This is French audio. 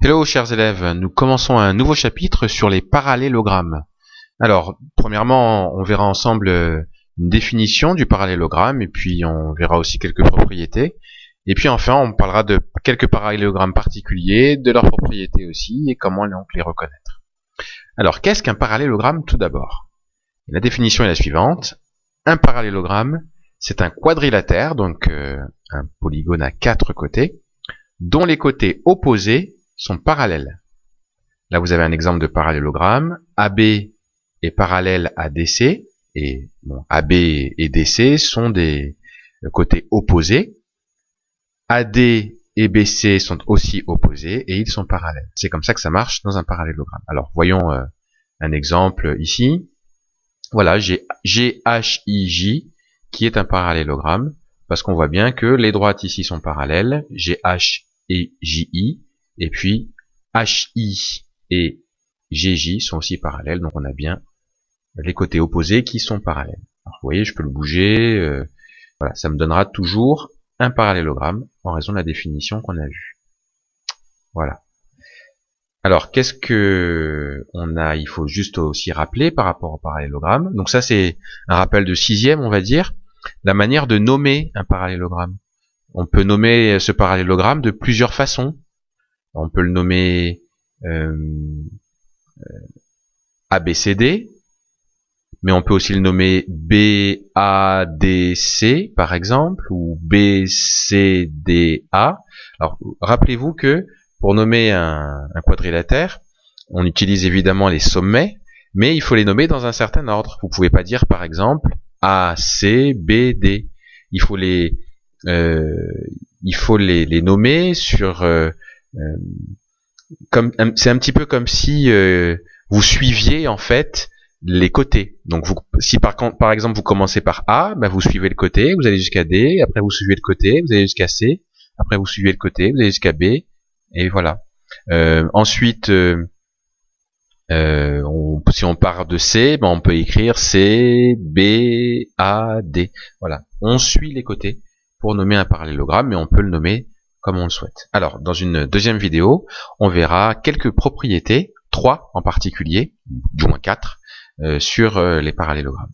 Hello chers élèves, nous commençons un nouveau chapitre sur les parallélogrammes. Alors, premièrement, on verra ensemble une définition du parallélogramme, et puis on verra aussi quelques propriétés. Et puis enfin, on parlera de quelques parallélogrammes particuliers, de leurs propriétés aussi, et comment donc les reconnaître. Alors, qu'est-ce qu'un parallélogramme tout d'abord? La définition est la suivante. Un parallélogramme, c'est un quadrilatère, donc un polygone à 4 côtés, dont les côtés opposés sont parallèles. Là, vous avez un exemple de parallélogramme. AB est parallèle à DC, et bon, AB et DC sont des côtés opposés. AD et BC sont aussi opposés, et ils sont parallèles. C'est comme ça que ça marche dans un parallélogramme. Alors, voyons un exemple ici. Voilà, j'ai GHIJ qui est un parallélogramme, parce qu'on voit bien que les droites ici sont parallèles, GH et JI, et puis HI et GJ sont aussi parallèles, donc on a bien les côtés opposés qui sont parallèles. Alors, vous voyez, je peux le bouger, voilà, ça me donnera toujours un parallélogramme en raison de la définition qu'on a vue. Voilà. Alors, qu'est-ce que on a? Il faut juste aussi rappeler par rapport au parallélogramme. Donc ça, c'est un rappel de 6e, on va dire, la manière de nommer un parallélogramme. On peut nommer ce parallélogramme de plusieurs façons. On peut le nommer ABCD, mais on peut aussi le nommer BADC par exemple, ou BCDA. Alors rappelez-vous que pour nommer un quadrilatère, on utilise évidemment les sommets, mais il faut les nommer dans un certain ordre. Vous pouvez pas dire par exemple ACBD. Il faut les nommer sur c'est un petit peu comme si vous suiviez en fait les côtés. Donc si par exemple vous commencez par A, ben vous suivez le côté, vous allez jusqu'à D, après vous suivez le côté, vous allez jusqu'à C, après vous suivez le côté, vous allez jusqu'à B, et voilà. Ensuite, si on part de C, ben on peut écrire C, B, A, D. Voilà, on suit les côtés pour nommer un parallélogramme, mais on peut le nommer comme on le souhaite. Alors, dans une deuxième vidéo, on verra quelques propriétés, 3 en particulier, du moins 4, sur les parallélogrammes.